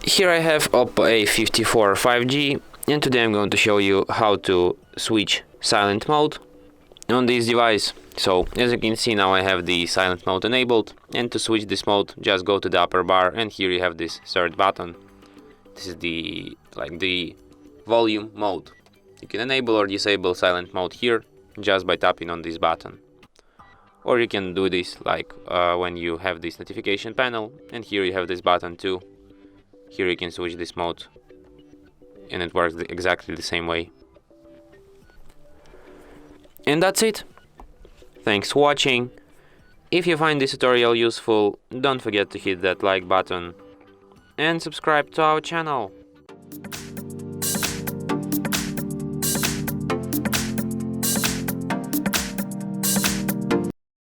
Here I have OPPO A54 5G, and today I'm going to show you how to switch silent mode on this device. So as you can see, now I have the silent mode enabled, and to switch this mode just go to the upper bar, and here you have this third button. This is the volume mode. You can enable or disable silent mode here just by tapping on this button. Or you can do this when you have this notification panel, and here you have this button too. Here you can switch this mode, and it works exactly the same way. And that's it. Thanks for watching. If you find this tutorial useful, don't forget to hit that like button and subscribe to our channel.